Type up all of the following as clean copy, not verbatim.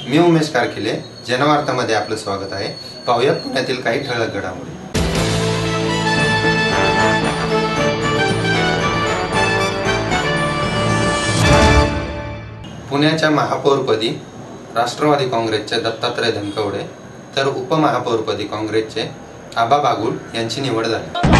मी उमेश कारखिले, जनवार्तामध्ये आपलं स्वागत आहे। पाहूया पुण्यातील काही ठळक घडामोडी। पुण्याच्या महापौरपदी राष्ट्रवादी काँग्रेसचे दत्तात्रय धनकवडे तर उपमहापौरपदी काँग्रेसचे आबा बागुल यांची निवड झाली।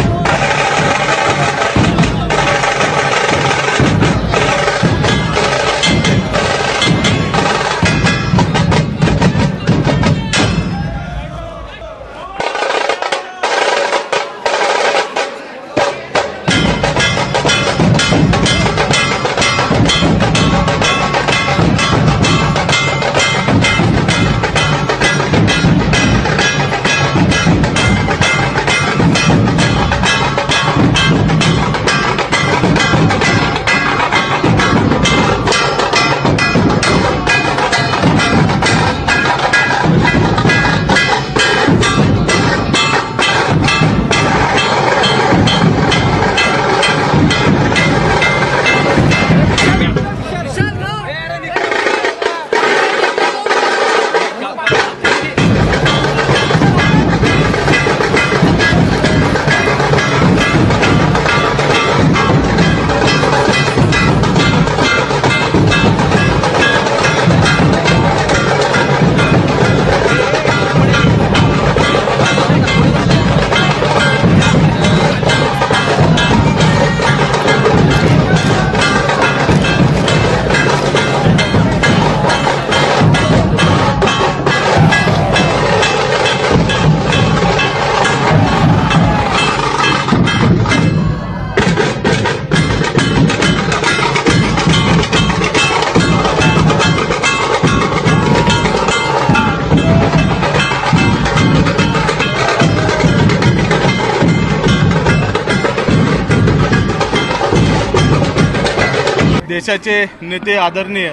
देशाचे नेते आदरणीय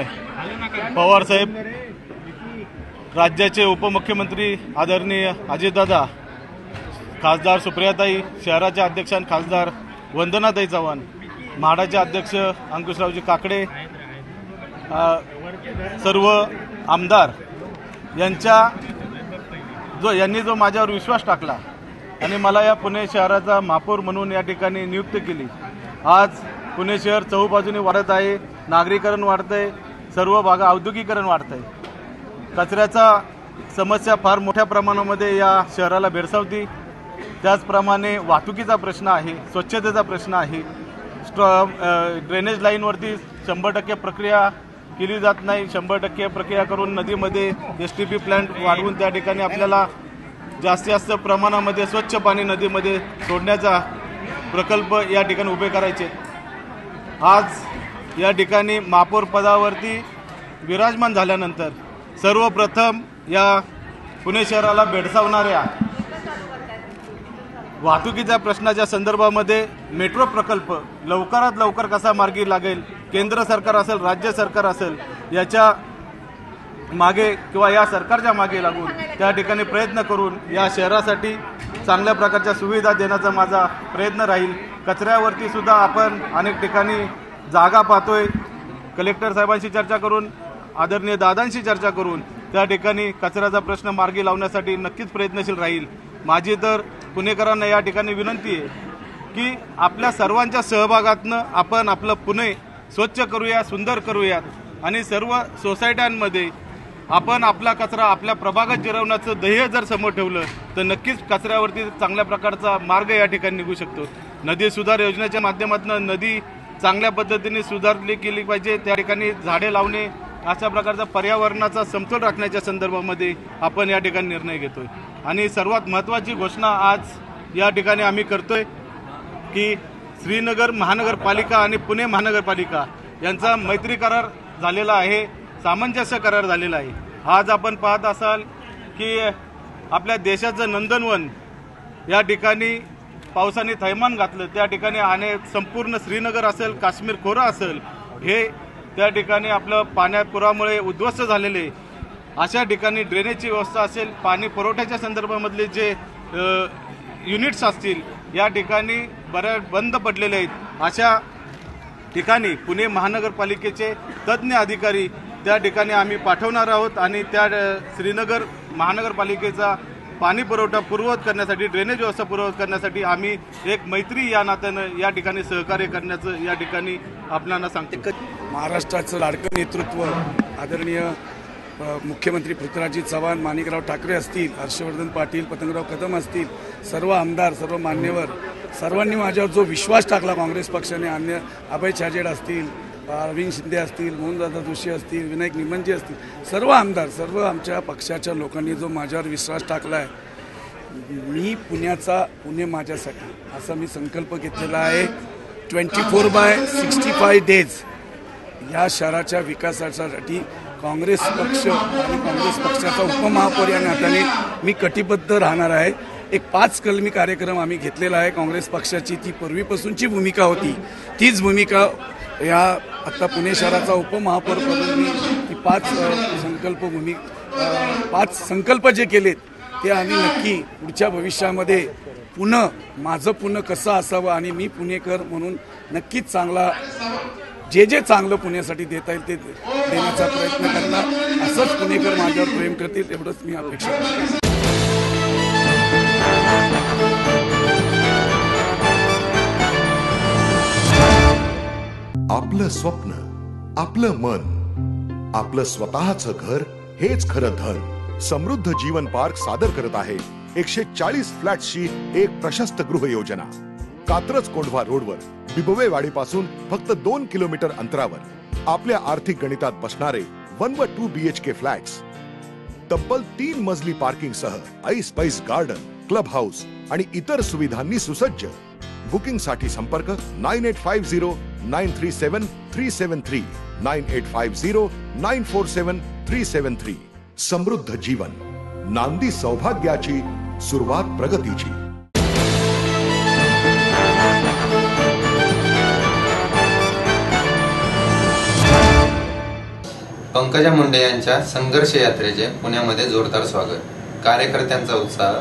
पवार साहेब, राज्याचे उपमुख्यमंत्री आदरणीय अजितदादा, खासदार सुप्रियाताई, शहराचे अध्यक्ष खासदार वंदनाताई चव्हाण, म्हाडाचे अध्यक्ष अंकुशरावजी काकडे, सर्व आमदार यांनी जो माझ्यावर विश्वास टाकला आणि मला या पुणे शहराचा महापौर म्हणून या ठिकाणी नियुक्त केली। आज पुणे शहर चहूबाजूने वाढत आहे, नागरीकरण वाढतंय, सर्व भागा औद्योगिकरण वाढतंय, कचऱ्याचा समस्या फार मोठ्या प्रमाणामध्ये या शहराला भेडसावती। त्याचप्रमाणे वाहतुकीचा प्रश्न आहे, स्वच्छतेचा प्रश्न आहे, ड्रेनेज लाईनवरती 100% प्रक्रिया केली जात नाही। 100% प्रक्रिया करून नदीमध्ये STP प्लांट वाढवून त्या ठिकाणी आपल्याला जास्तीत जास्त प्रमाणामध्ये स्वच्छ पाणी नदीमध्ये सोडण्याचा प्रकल्प या ठिकाणी उभे करायचे। आज या ठिकाणी महापौर पदावरती विराजमान झाल्यानंतर सर्वप्रथम या पुणे शहराला भेडसावणाऱ्या वाहतुकीच्या प्रश्नाच्या संदर्भामध्ये मेट्रो प्रकल्प लवकरात लवकर कसा मार्गी लागेल, केंद्र सरकार असेल, राज्य सरकार असेल, याच्या मागे किंवा या सरकारच्या मागे लागून त्या ठिकाणी प्रयत्न करून या शहरासाठी चांगल्या प्रकारच्या सुविधा देण्याचा माझा प्रयत्न राहील। कचऱ्यावरती सुद्धा आपण अनेक ठिकाणी जागा पाहतोय, कलेक्टर साहेबांशी चर्चा करून, आदरणीय दादांशी चर्चा करून त्या ठिकाणी कचऱ्याचा प्रश्न मार्गी लावण्यासाठी नक्कीच प्रयत्नशील राहील। माझी तर पुणेकरांना या ठिकाणी विनंती आहे की आपल्या सर्वांच्या सहभागातनं आपण आपलं पुणे स्वच्छ करूया, सुंदर करूयात आणि सर्व सोसायट्यांमध्ये आपण आपला कचरा आपल्या प्रभागात जिरवण्याचं ध्येय जर समोर ठेवलं तर नक्कीच कचऱ्यावरती चांगल्या प्रकारचा मार्ग या ठिकाणी निघू शकतो। नदी सुधार योजनेच्या माध्यमातून नदी चांगल्या पद्धतीने सुधारली केली पाहिजे, त्या ठिकाणी झाडे लावणे, अशा प्रकारचा पर्यावरणाचा समतोल राखण्याच्या संदर्भामध्ये आपण या ठिकाणी निर्णय घेतोय। आणि सर्वात महत्त्वाची घोषणा आज या ठिकाणी आम्ही करतोय की श्रीनगर महानगरपालिका आणि पुणे महानगरपालिका यांचा मैत्री करार झालेला आहे, सामंजस्य करार झालेला आहे। आज आपण पाहत असाल की आपल्या देशाचं नंदनवन या ठिकाणी पावसाने थैमान घातलं, त्या ठिकाणी संपूर्ण श्रीनगर असेल, काश्मीर खोरा असेल, हे त्या ठिकाणी आपलं पाण्यापुरामुळे उद्ध्वस्त झालेले, अशा ठिकाणी ड्रेनेजची व्यवस्था असेल, पाणी पुरवठ्याच्या संदर्भामधले जे युनिट्स असतील या ठिकाणी बऱ्याच बंद पडलेले आहेत। अशा ठिकाणी पुणे महानगरपालिकेचे तज्ञ अधिकारी त्या ठिकाणी आम्ही पाठवणार आहोत आणि त्या श्रीनगर महानगरपालिकेचा पाणी पुरवठा पूर्ववत करण्यासाठी, ड्रेनेज व्यवस्था पूर्ववत करण्यासाठी आम्ही एक मैत्री या नात्यानं या ठिकाणी सहकार्य करण्याचं या ठिकाणी आपल्याला सांगते. महाराष्ट्राचं लाडकं नेतृत्व आदरणीय मुख्यमंत्री पृथ्वीराजजी चव्हाण, माणिकराव ठाकरे असतील, हर्षवर्धन पाटील, पतंगराव कदम असतील, सर्व आमदार, सर्व मान्यवर सर्वांनी माझ्यावर जो विश्वास टाकला काँग्रेस पक्षाने, अन्य अभय छाजेड असतील, अरविंद शिंदे असतील, मोहनदादा जोशी असतील, विनायक निमंजे असतील, सर्व आमदार, सर्व आमच्या पक्षाच्या लोकांनी जो माझ्यावर विश्वास टाकला आहे, मी पुणे माझ्यासाठी असा मी संकल्प घेतलेला आहे. 24/65 डेज या शहराच्या विकासासाठी काँग्रेस पक्ष आणि काँग्रेस पक्षाचा उपमहापौर या नात्याने मी कटिबद्ध राहणार आहे. एक 5 कलमी कार्यक्रम आम्ही घेतलेला आहे. काँग्रेस पक्षाची ती पूर्वीपासूनची भूमिका होती, तीच भूमिका या आता पुणे शहराचा उपमहापौर म्हणून मी ती 5 संकल्प जे केलेत ते आम्ही नक्की पुढच्या भविष्यामध्ये माझं पुणे कसं असावं आणि मी पुणेकर म्हणून नक्कीच चांगला जे चांगलं पुण्यासाठी देता येईल ते देण्याचा प्रयत्न करणार. असंच पुणेकर माझ्यावर प्रेम करतील एवढंच मी अपेक्षा करतो. आपलं स्वप्न, आपलं मन, आपलं स्वतःचं घर हेच खरं धन. समृद्ध जीवन पार्क सादर करत आहे 140 फ्लॅट्सची एक प्रशस्त गृह योजना. कात्रज कोंढवा रोडवर बिबवेवाडीपासून फक्त 2 किलोमीटर अंतरावर आपल्या आर्थिक गणितात बसणारे 1 व 2 BHK फ्लॅट्स. तब्बल 3 मजली पार्किंग सह ऐस पैस गार्डन, क्लब हाऊस आणि इतर सुविधांनी सुसज्ज. बुकिंग साठी संपर्क 9850937373 9850947373. समृद्ध जीवन, नांदी सौभाग्याची, सुरुवात प्रगतीची. पंकजा मुंडे यांच्या संघर्ष यात्रेचे पुण्यामध्ये जोरदार स्वागत. कार्यकर्त्यांचा उत्साह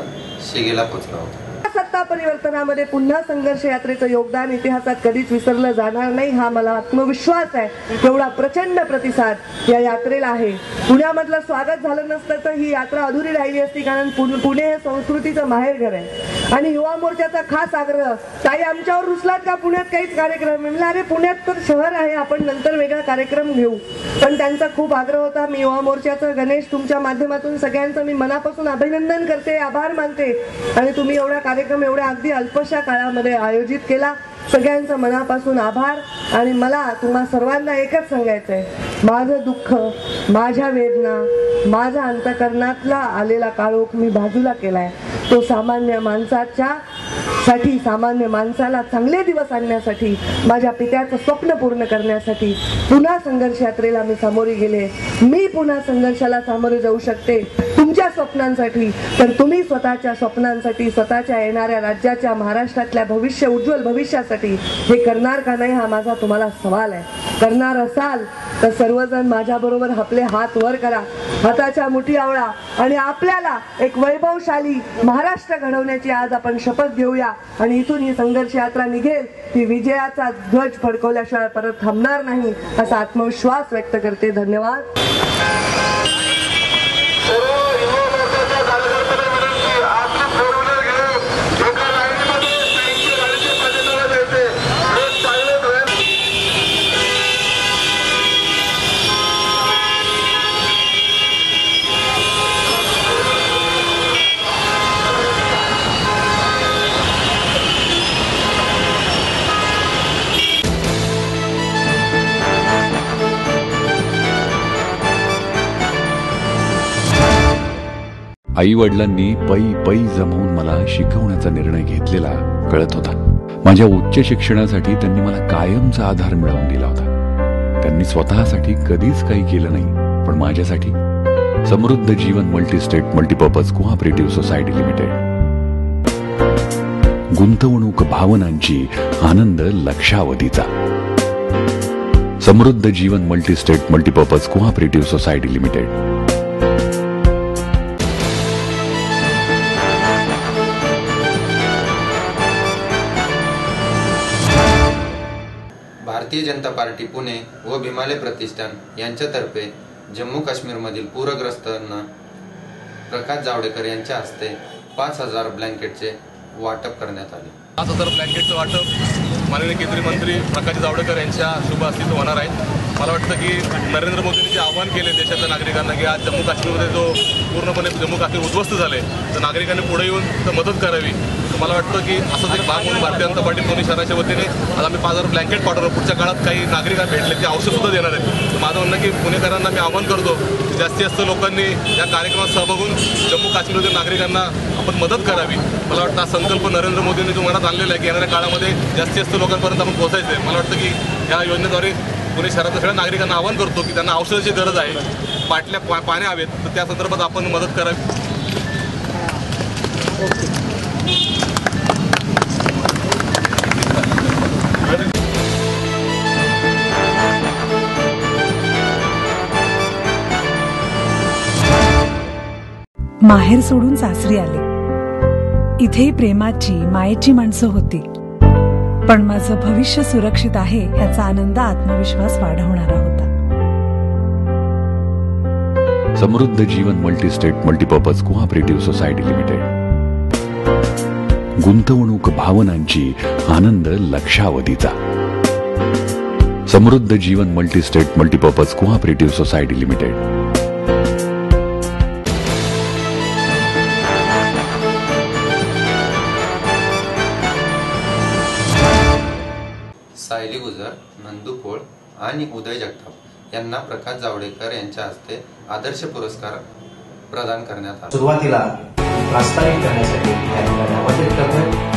शिगेला पोचला होता. सत्ता परिवर्तनामध्ये पुन्हा संघर्ष यात्रेचं योगदान इतिहासात कधीच विसरलं जाणार नाही, हा मला आत्मविश्वास आहे. एवढा प्रचंड प्रतिसाद या यात्रेला आहे. पुण्यामधलं स्वागत झालं नसतं तर ही यात्रा अधुरी राहिली असती, कारण पुणे हे संस्कृतीचं माहेरघर आहे. आणि युवा मोर्चाचा खास आग्रह, ताई आमच्यावर रुसलात का पुण्यात काहीच कार्यक्रम? म्हणलं अरे पुण्यात तर शहर आहे, आपण नंतर वेगळा कार्यक्रम घेऊ. पण त्यांचा खूप आग्रह होता. मी युवा मोर्चाचं गणेश तुमच्या माध्यमातून सगळ्यांचं मी मनापासून अभिनंदन करते, आभार मानते. आणि तुम्ही एवढा कार्यक्रम एवढ्या अगदी अल्पशा काळामध्ये आयोजित केला. सगळ्यांचं मनापासून आभार. आणि मला तुम्हा सर्वांना एकच सांगायचंय, माझं दुःख, माझ्या वेदना, माझ्या अंतःकरणातला आलेला काळोख मी बाजूला केलाय. तो सामान्य माणसाला चांगले दिवस आणण्यासाठी, माझ्या पित्याचं स्वप्न पूर्ण करण्यासाठी पुन्हा संघर्ष यात्रेला मी सामोरी गेले. मी पुन्हा संघर्षाला सामोरे जाऊ शकते तुमच्या स्वप्नांसाठी, तर तुम्ही स्वतःच्या स्वप्नांसाठी, स्वतःच्या येणाऱ्या राज्याच्या, महाराष्ट्रातल्या उज्ज्वल भविष्यासाठी हे करणार का नाही, हा माझा तुम्हाला सवाल आहे. करणार असाल तर सर्वजण माझ्या बरोबर आपले हात वर करा, हाताच्या मुठी आवळा आणि आपल्याला एक वैभवशाली महाराष्ट्र घडवण्याची आज आपण शपथ घेऊया. आणि इथून ही संघर्ष यात्रा निघेल ती विजयाचा ध्वज फडकवल्याशिवाय परत थांबणार नाही, असा आत्मविश्वास व्यक्त करते. धन्यवाद. आई वडिलांनी पै जमवून मला शिकवण्याचा निर्णय घेतलेला कळत होता. माझ्या उच्च शिक्षणासाठी त्यांनी मला कायमचा आधार मिळवून दिला होता. त्यांनी स्वतःसाठी कधीच काही केलं नाही, पण माझ्यासाठी Samruddha Jeevan multistate multipurpose cooperative society limited. गुंतवणूक भावनांची, आनंद लक्षावधीचा. Samruddha Jeevan multistate multipurpose cooperative society limited. Bharatiya Janata party Pune व भीमालय प्रतिष्ठान यांच्यातर्फे जम्मू काश्मीरमधील पूरग्रस्तांना प्रकाश जावडेकर यांच्या हस्ते 5,000 ब्लँकेटचे वाटप करण्यात आले. 5,000 ब्लँकेटचं वाटप माननीय केंद्रीय मंत्री प्रकाश जावडेकर यांच्या शुभ हस्ते होणार आहे. मला वाटतं की नरेंद्र मोदींनी जे आवाहन केले देशातल्या नागरिकांना की आज जम्मू काश्मीरमध्ये जो पूर्णपणे जम्मू काश्मीर उद्ध्वस्त झाले तर नागरिकांनी पुढे येऊन तर मदत करावी. तर मला वाटतं की असंच एक भाग म्हणून भारतीय जनता पार्टी पुणे शहराच्या वतीने आज आम्ही 5,000 ब्लँकेट पाठवलं. पुढच्या काळात काही नागरिकांना भेटले ते औषधसुद्धा देणार आहेत. तर माझं म्हणणं की पुणेकरांना मी आवाहन करतो की जास्तीत जास्त लोकांनी या कार्यक्रमात सहभाग होऊन जम्मू काश्मीरमधील नागरिकांना आपण मदत करावी. मला वाटतं हा संकल्प नरेंद्र मोदींनी जो मनात आणलेला आहे की येणाऱ्या काळामध्ये जास्तीत जास्त लोकांपर्यंत आपण पोहोचायचं आहे. मला वाटतं की या योजनेद्वारे पुणे शहरातल्या सगळ्या नागरिकांना आवाहन करतो की त्यांना औषधाची गरज आहे, बाटल्या पाण्या हवेत, तर त्या संदर्भात आपण मदत करावी. माहेर सोडून सासरी आले. इथे प्रेमाची मायेची माणसं होती, पण माझं भविष्य सुरक्षित आहे याचा आनंद आत्मविश्वास वाढवणारा होता. Samruddha Jeevan multistate multipurpose cooperative society limited. गुंतवणूक भावनांची, आनंद लक्षावधीचा. Samruddha Jeevan multistate multipurpose cooperative society limited. Sayali Gujar, Nandu Pol आणि उदय जगताप यांना प्रकाश जावडेकर यांच्या हस्ते आदर्श पुरस्कार प्रदान करण्यात आला. सुरुवातीला प्रास्ताविक करण्यासाठी त्यांना आमंत्रित करतोय.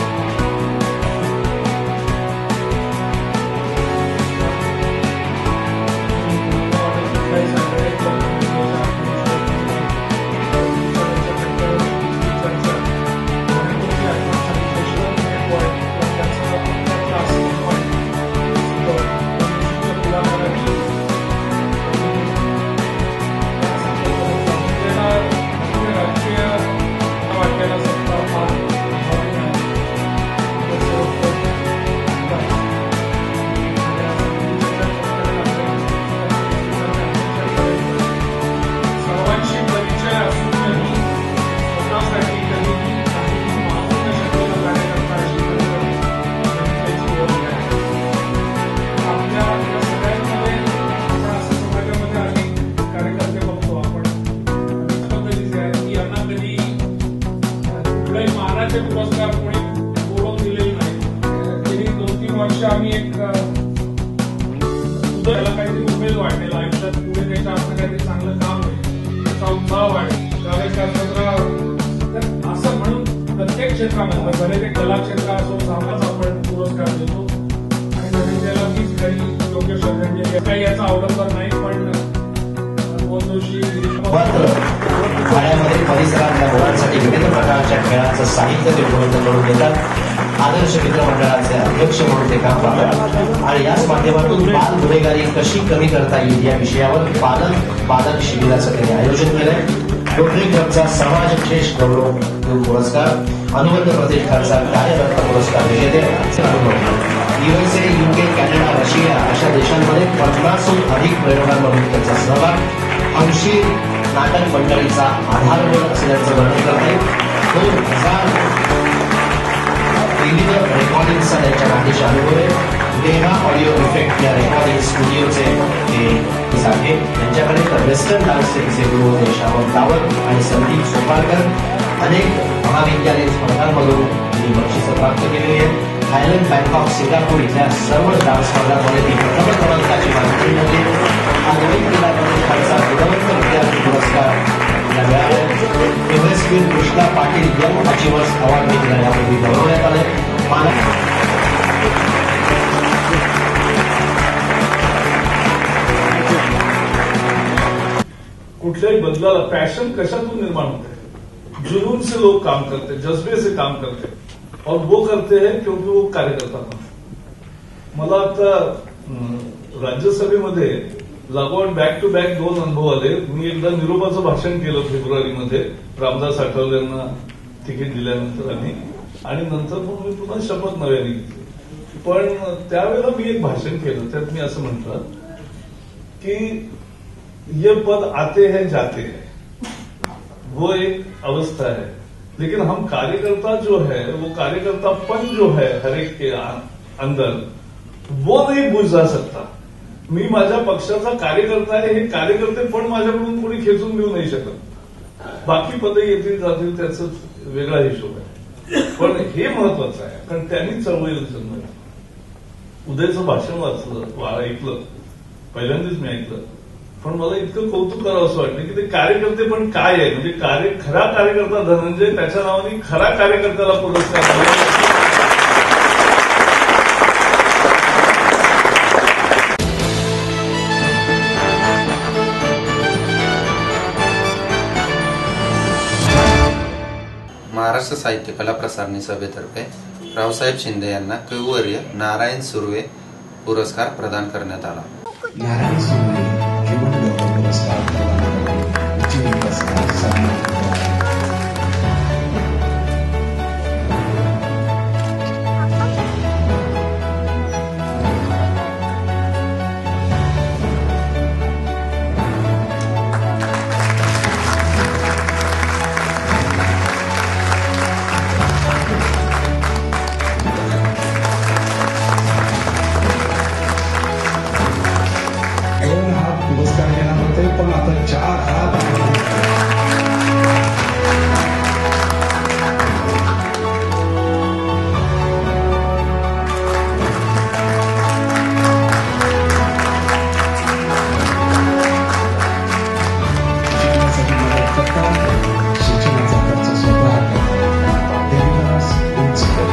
पुरस्कार कोणी बोलवून दिलेले नाही. गेली 2-3 वर्ष आम्ही एक उदयाला काहीतरी उमेद वाढलेला आयुष्यात पुढे त्याच्या असं काहीतरी चांगलं काम आहे, त्याचा उत्साह वाढेल असं म्हणून प्रत्येक क्षेत्रामध्ये भले ते कला क्षेत्र असो सामाज आपण पुरस्कार देतो आणि त्याला मीच काही योग्य श्रद्धांजली काही याचा अवलंबन नाही. पण शाळेमध्ये परिसरातल्या मुलांसाठी विविध प्रकारच्या खेळाचं साहित्य ते उपलब्ध करून देतात. आदर्श मित्र मंडळाचे अध्यक्ष म्हणून ते काम करतात आणि याच माध्यमातून बाल गुन्हेगारी कशी कमी करता येईल या विषयावर पालक शिबिराचं त्यांनी आयोजन केलंय. रोटरी क्लबचा समाजश्रेष्ठ गौरव पुरस्कार, अनुबंध प्रतिष्ठानचा कार्यरत्न पुरस्कार विजेते USA, UK, कॅनडा, रशिया अशा देशांमध्ये 50हून अधिक प्रयोगांमधून त्यांचा सहभाग. 80 नाटक मंडळीचा आधारभूत असल्याचं वर्णन करते. 2000 विविध रेकॉर्डिंगचा त्यांच्या नातीचे अनुभव आहे. नेहा ऑडिओ इफेक्ट या रेकॉर्डिंग स्टुडिओचे ते आहे. त्यांच्याकडे तर वेस्टर्न डान्सचे गुरु श्यामल दावत आणि संदीप सोपारकर अनेक महाविद्यालयीन स्पर्धांमधून त्यांनी बक्षिसं प्राप्त केलेली आहेत. थायलंड, बँकॉक, सिंगापूर इथल्या सर्व डान्स स्पर्धांमध्ये ती प्रथम क्रमांकाची मानकरी ठरली. हा नवीन क्रीडामध्ये खालचा गुणवंत विद्यार्थी पुरस्कार मिळाला. MSP Krishna Patil young achievers award देखील यापूर्वी गौरवण्यात आले. कुठल्याही बदलाला पॅशन कशातून निर्माण होते? जुनून से लोग काम करते, जज्बे से काम करते और वो करते हैं क्योंकि वो कार्यकर्ता बनते. मला आता राज्यसभेमध्ये लागोन बॅक टू बॅक 2 अनुभव आले. मी एकदा निरोपाचं भाषण केलं फेब्रुवारीमध्ये रामदास आठवले यांना तिकीट दिल्यानंतर आणि नंतर मग मी पुन्हा शपथ नव्याने घेतली. पण त्यावेळेला मी एक भाषण केलं, त्यात मी असं म्हटलं की ये पद आते हैं जाते हैं, वो एक अवस्था है। लेकिन हम कार्यकर्ता जो है, वो कार्यकर्तापन जो है हर एक के अंदर, वो नहीं बुझ जा सकता। मी माझ्या पक्षाचा कार्यकर्ता आहे, हे कार्यकर्ते पण माझ्याकडून कोणी खेचून घेऊ नाही शकत। बाकी पदे येतील जातील त्याचा वेगळा हिशोब आहे, पण हे महत्वाचं आहे, कारण त्यांनी चळवळीला जन्म दिला। उदयचं भाषण वाचलं, ऐकलं, पहिल्यांदाच मी ऐकलं, पण मला इतकं कौतुक करावं असं वाटलं की ते कार्यकर्ते पण काय आहे, म्हणजे खरा कार्यकर्ता धनंजय, त्याच्या नावाने खरा कार्यकर्त्याला पुरस्कार। महाराष्ट्र साहित्य कला प्रसारणी सभेतर्फे रावसाहेब शिंदे यांना कविवर्य नारायण सुर्वे पुरस्कार प्रदान करण्यात आला। नारायण सुर्वे पुरस्कार पण आता 4 हात शिक्षणाचा खर्च स्वतः देवीदास उंचकर।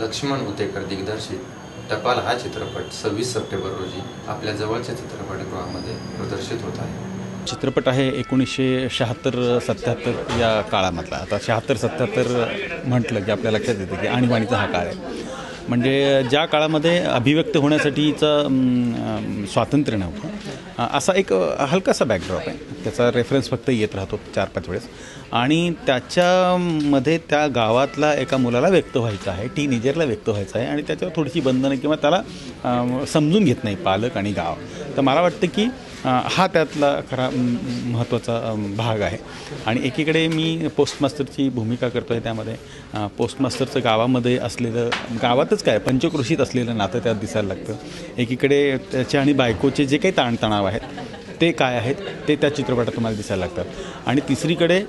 लक्ष्मण उतेकर दिग्दर्शित टपाल हा चित्रपट 26 सप्टेंबर रोजी आपल्या जवळच्या चित्रपटगृहामध्ये प्रदर्शित होत आहे। चित्रपट आहे 1976-77 या काळामधला। आता 76-77 म्हटलं की आपल्या लक्षात येतं की आणीबाणीचा हा काळ आहे, म्हणजे ज्या काळामध्ये अभिव्यक्त होण्यासाठीचं स्वातंत्र्य नव्हतं, असा एक हलकासा बॅकड्रॉप आहे। त्याचा रेफरन्स फक्त येत राहतो 4-5 वेळेस, आणि त्याच्यामध्ये त्या गावातला एका मुलाला व्यक्त व्हायचं आहे, टीनेजरला व्यक्त व्हायचं आहे, आणि त्याच्यावर थोडीशी बंधनं किंवा त्याला समजून घेत नाही पालक आणि गाव। तर मला वाटतं की हा त्यातला खरा महत्त्वाचा भाग आहे। आणि एकीकडे मी पोस्टमास्टरची भूमिका करतो आहे, त्यामध्ये पोस्टमास्टरचं गावामध्ये असलेलं, गावातच काय पंचक्रोशीत असलेलं नातं त्यात दिसायला लागतं। एकीकडे त्याच्या आणि बायकोचे जे काही ताणतणाव आहेत ते काय आहेत ते त्या चित्रपटात तुम्हाला दिसायला लागतात। आणि तिसरीकडे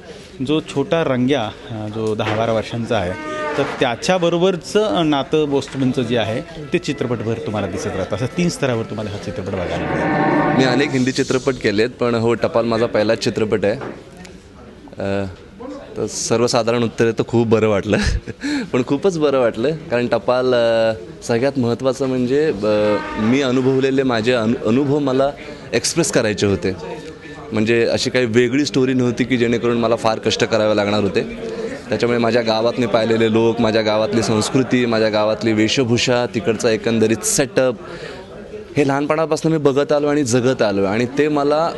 जो छोटा रंग्या जो 10-12 वर्षांचा आहे, तर त्याच्याबरोबरचं नातं पोस्टमनचं जे आहे ते चित्रपटभर तुम्हाला दिसत राहतं। असं 3 स्तरावर तुम्हाला हा चित्रपट बघायला मिळेल। मी अनेक हिंदी चित्रपट केलेत, पण हो, टपाल माझा पहिलाच चित्रपट आहे। तर सर्वसाधारण उत्तर आहे तर खूप बरं वाटलं पण खूपच बरं वाटलं, कारण टपाल सगळ्यात महत्त्वाचं म्हणजे मी अनुभवलेले माझे अनुभव मला एक्सप्रेस करायचे होते। म्हणजे अशी काही वेगळी स्टोरी नव्हती की जेणेकरून मला फार कष्ट करावे लागणार होते। त्याच्यामुळे माझ्या गावात मी पाहिलेले लोक, माझ्या गावातली संस्कृती, माझ्या गावातली वेशभूषा, तिकडचा एकंदरीत सेटअप, हे लहानपणापासून मी बघत आलो आणि जगत आलो आणि ते मला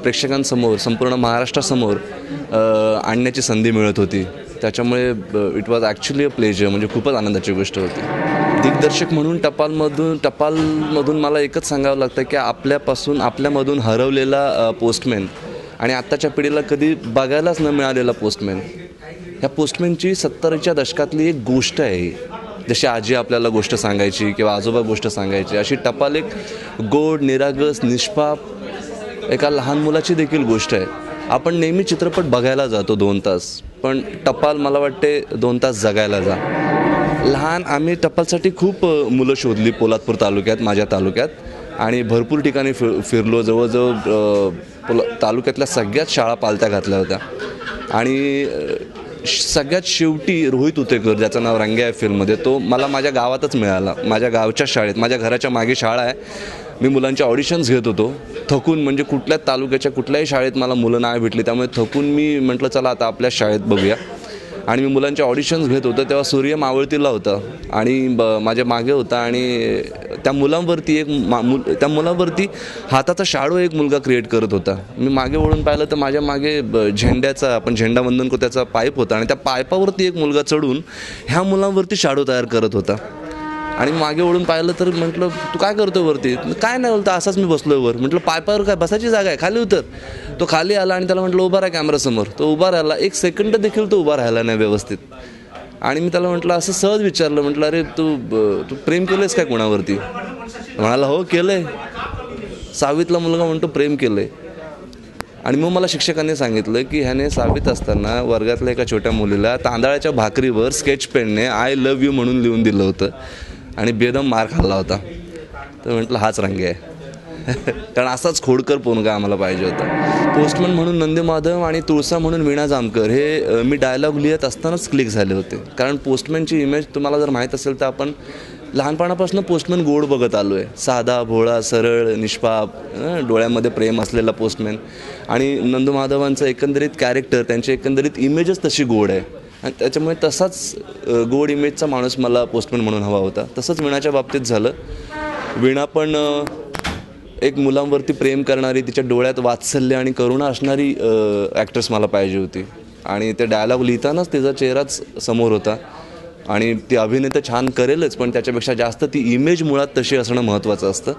प्रेक्षकांसमोर संपूर्ण महाराष्ट्रासमोर आणण्याची संधी मिळत होती. त्याच्यामुळे it was actually a pleasure, म्हणजे खूपच आनंदाची गोष्ट होती. दिग्दर्शक म्हणून टपालमधून मला एकच सांगावं लागतं की आपल्यामधून हरवलेला पोस्टमॅन आणि आत्ताच्या पिढीला कधी बघायलाच न मिळालेला पोस्टमॅन, ह्या पोस्टमॅनची 70च्या दशकातली एक गोष्ट आहे. जशी आजी आपल्याला गोष्ट सांगायची किंवा आजोबा गोष्ट सांगायची, अशी टपाल एक गोड, निरागस, निष्पाप एका लहान मुलाची देखील गोष्ट आहे. आपण नेहमी चित्रपट बघायला जातो 2 तास, पण टपाल मला वाटते 2 तास जगायला जा. आम्ही टपालसाठी खूप मुलं शोधली पोलादपूर तालुक्यात, माझ्या तालुक्यात, आणि भरपूर ठिकाणी फिरलो. जवळजवळ तालुक्यातल्या सगळ्याच शाळा पालत्या घातल्या होत्या. आणि सगळ्यात शेवटी रोहित उतेकर, ज्याचं नाव रंग्या आहे फिल्ममध्ये, तो मला माझ्या गावातच मिळाला. माझ्या गावच्या शाळेत, माझ्या घराच्या मागे शाळा आहे. मी मुलांचे ऑडिशन्स घेत होतो थकून, म्हणजे कुठल्याच तालुक्याच्या कुठल्याही शाळेत मला मुलं नाही भेटली. त्यामुळे थकून मी म्हटलं चला आता आपल्या शाळेत बघूया. आणि मी मुलांचे ऑडिशन्स घेत होतो तेव्हा सूर्य मावळतीला होता आणि माझ्या मागे होता. आणि त्या मुलांवरती हाताचा शाडो एक मुलगा क्रिएट करत होता. मी मागे वळून पाहिलं तर माझ्या मागे झेंड्याचा, आपण झेंडावंदन करतो त्याचा पाईप होता आणि त्या पाईपावरती एक मुलगा चढून ह्या मुलांवरती शाडो तयार करत होता. आणि मागे वळून पाहिलं तर म्हटलं तू काय करतो वरती? काय नाही बोलतो, असाच मी बसलोय वर. म्हटलं पायपावर काय बसायची जागा आहे, खाली उतर. तो खाली आला आणि त्याला म्हटलं उभा राहा कॅमेरासमोर. तो उभा राहिला, 1 सेकंड देखील तो उभा राहिला नाही व्यवस्थित. आणि मी त्याला म्हटलं, असं सहज विचारलं, म्हटलं अरे तू प्रेम केलंयस काय कोणावरती? म्हणाला हो केलंय. 6वीतला मुलगा म्हणतो प्रेम केलंय. आणि मग मला शिक्षकांनी सांगितलं की ह्याने 6वीत असताना वर्गातल्या एका छोट्या मुलीला तांदळाच्या भाकरीवर स्केच पेनने आय लव्ह यू म्हणून लिहून दिलं होतं आणि बेदम मार खाल्ला होता. तर म्हटलं हाच रंगे आहे. कारण असाच खोडकर पोरगा आम्हाला पाहिजे होता. पोस्टमन म्हणून नंदी माधव आणि तुळसा म्हणून वीणा जामकर हे मी डायलॉग लिहित असतानाच क्लिक झाले होते. कारण पोस्टमॅनची इमेज तुम्हाला जर माहीत असेल तर आपण लहानपणापासून पोस्टमॅन गोड बघत आलो आहे. साधा, भोळा, सरळ, निष्पाप, डोळ्यामध्ये प्रेम असलेला पोस्टमॅन. आणि नंदू माधवांचं एकंदरीत कॅरेक्टर, त्यांची एकंदरीत इमेजच तशी गोड आहे. आणि त्याच्यामुळे तसाच गोड इमेजचा माणूस मला पोस्टमॅन म्हणून हवा होता. तसंच वीणाच्या बाबतीत झालं. वीणा पण एक मुलांवरती प्रेम करणारी, तिच्या डोळ्यात वात्सल्य आणि करुणा असणारी ॲक्ट्रेस मला पाहिजे होती. आणि ते डायलॉग लिहितानाच तिचा चेहराच समोर होता. आणि ती अभिनय तर छान करेलच, पण त्याच्यापेक्षा जास्त ती इमेज मुळात तशी असणं महत्त्वाचं असतं.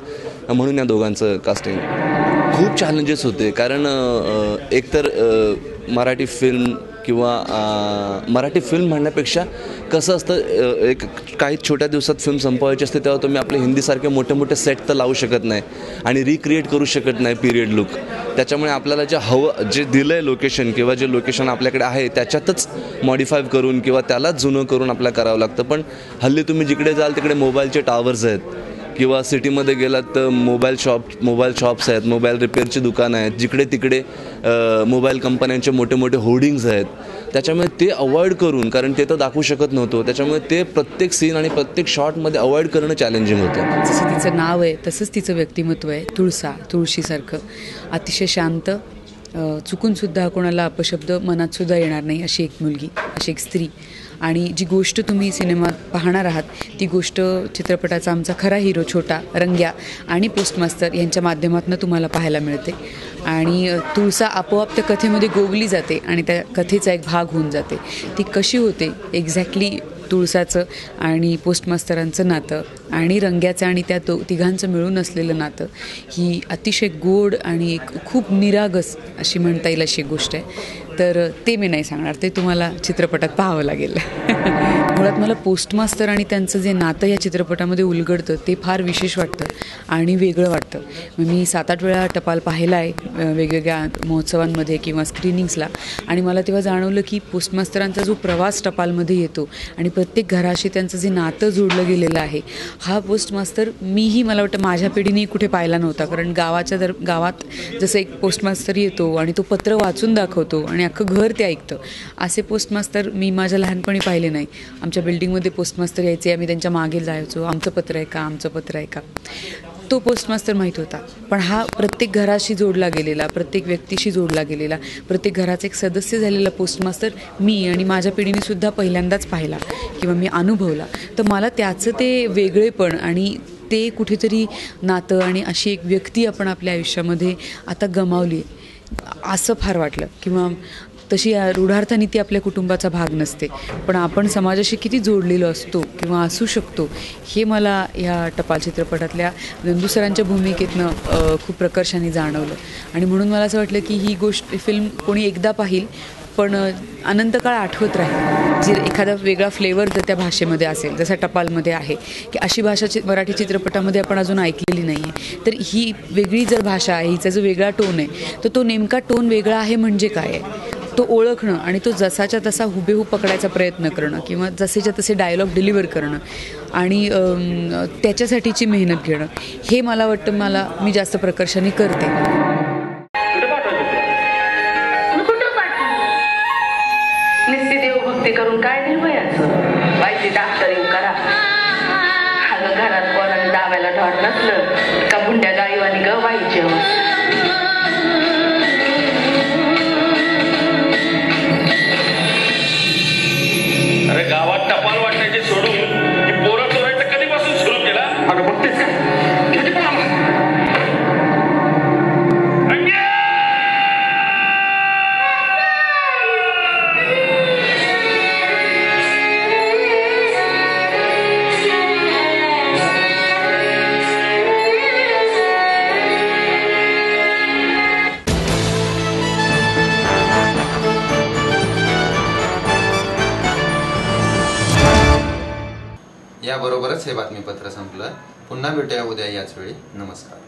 म्हणून या दोघांचं कास्टिंग खूप चॅलेंजेस होते. कारण एकतर मराठी फिल्म किंवा मराठी फिल्म म्हणण्यापेक्षा कसं असतं, एक काही छोट्या दिवसात फिल्म संपवायची असते तेव्हा तुम्ही आपले हिंदीसारखे मोठे मोठे सेट तर लावू शकत नाही आणि रिक्रिएट करू शकत नाही पिरियड लुक. त्याच्यामुळे आपल्याला जे दिलं आहे लोकेशन किंवा जे लोकेशन आपल्याकडे आहे त्याच्यातच मॉडिफाय करून किंवा त्यालाच जुनं करून आपल्याला करावं लागतं. पण हल्ली तुम्ही जिकडे जाल तिकडे मोबाईलचे टावर्स आहेत किंवा सिटीमध्ये गेलात तर मोबाईल शॉप्स आहेत, मोबाईल रिपेअरची दुकानं आहेत, जिकडे तिकडे मोबाईल कंपन्यांचे मोठे मोठे होर्डिंग्ज आहेत. त्याच्यामुळे ते अवॉइड करून, कारण ते तर दाखवू शकत नव्हतं, त्याच्यामुळे ते प्रत्येक सीन आणि प्रत्येक शॉटमध्ये अवॉइड करणं चॅलेंजिंग होतं. जसं तिचं नाव आहे तसंच तिचं व्यक्तिमत्व आहे. तुळशीसारखं अतिशय शांत, चुकूनसुद्धा कोणाला अपशब्द मनातसुद्धा येणार नाही अशी एक मुलगी, अशी एक स्त्री. आणि जी गोष्ट तुम्ही सिनेमात पाहणार आहात ती गोष्ट चित्रपटाचा आमचा खरा हिरो छोटा, रंग्या आणि पोस्टमास्टर यांच्या माध्यमातून तुम्हाला पाहायला मिळते. आणि तुळसा आपोआप त्या कथेमध्ये गोवली जाते आणि त्या कथेचा एक भाग होऊन जाते. ती कशी होते एक्झॅक्टली तुळसाचं आणि पोस्टमास्तरांचं नातं आणि रंग्याचं आणि त्या तिघांचं मिळून असलेलं नातं ही अतिशय गोड आणि एक खूप निरागस अशी म्हणता येईल अशी गोष्ट आहे. तर ते मी नाही सांगणार, ते तुम्हाला चित्रपटात पाहावं लागेल. मुळात मला पोस्टमास्टर आणि त्यांचं जे नातं या चित्रपटामध्ये उलगडतं ते फार विशेष वाटतं आणि वेगळं वाटतं. मी 7-8 वेळा टपाल पाहिला आहे वेगवेगळ्या महोत्सवांमध्ये किंवा स्क्रीनिंग्सला. आणि मला तेव्हा जाणवलं की पोस्टमास्तरांचा जो प्रवास टपालमध्ये येतो आणि प्रत्येक घराशी त्यांचं जे नातं जोडलं गेलेलं आहे, हा पोस्टमास्टर मीही मला वाटतं माझ्या पिढीने कुठे पाहिला नव्हता. कारण गावात जसं एक पोस्टमास्टर येतो आणि तो पत्र वाचून दाखवतो आणि अख्खं घर ते ऐकतं, असे पोस्टमास्टर मी माझ्या लहानपणी पाहिले नाही. आमच्या बिल्डिंगमध्ये पोस्टमास्टर यायचे, आम्ही त्यांच्या मागे जायचो, आमचं पत्र आहे का. तो पोस्टमास्टर माहीत होता. पण हा प्रत्येक घराशी जोडला गेलेला, प्रत्येक व्यक्तीशी जोडला गेलेला, प्रत्येक घराचा एक सदस्य झालेला पोस्टमास्टर मी आणि माझ्या पिढीनेसुद्धा पहिल्यांदाच पाहिला किंवा मी अनुभवला. तर मला त्याचं ते वेगळेपण आणि ते कुठेतरी नातं आणि अशी एक व्यक्ती आपण आपल्या आयुष्यामध्ये आता गमावली असं फार वाटलं. किंवा तशी रूढार्थाने ती आपल्या कुटुंबाचा भाग नसते, पण आपण समाजाशी किती जोडलेलो असतो किंवा असू शकतो हे मला ह्या टपाल चित्रपटातल्या नंदू सरांच्या भूमिकेतनं खूप प्रकर्षाने जाणवलं. आणि म्हणून मला असं वाटलं की ही फिल्म कोणी एकदा पाहिल पण अनंतकाळ आठवत राहील. जे एखादा वेगळा फ्लेवर जर त्या भाषेमध्ये असेल, जसा टपालमध्ये आहे की अशी भाषा मराठी चित्रपटामध्ये आपण अजून ऐकलेली नाही आहे, तर ही वेगळी जर भाषा आहे, हिचा जो वेगळा टोन आहे, तर तो नेमका टोन वेगळा आहे म्हणजे काय आहे तो ओळखणं आणि तो जसाच्या तसा हुबेहूब पकडायचा प्रयत्न करणं किंवा जसेच्या तसे डायलॉग डिलिव्हर करणं आणि त्याच्यासाठीची मेहनत घेणं हे मला वाटतं मी जास्त प्रकर्षाने करते. निश्चित देवभक्ती करून काय नाही वयाचं पाहिजे डॉक्टरिंग करा. अगं घरात पोरांनी दाबायला ढॉट नसलं का बुंड्या गाईवानी ग व्हायचे. अरे गावात टपाल वाटण्याचे सोडून ही पोरं चोरायचं कधीपासून सुरू केला? अगं बघतेस काय याबरोबरच हे बातमीपत्र संपलं. पुन्हा भेटूया उद्या याच वेळी. नमस्कार.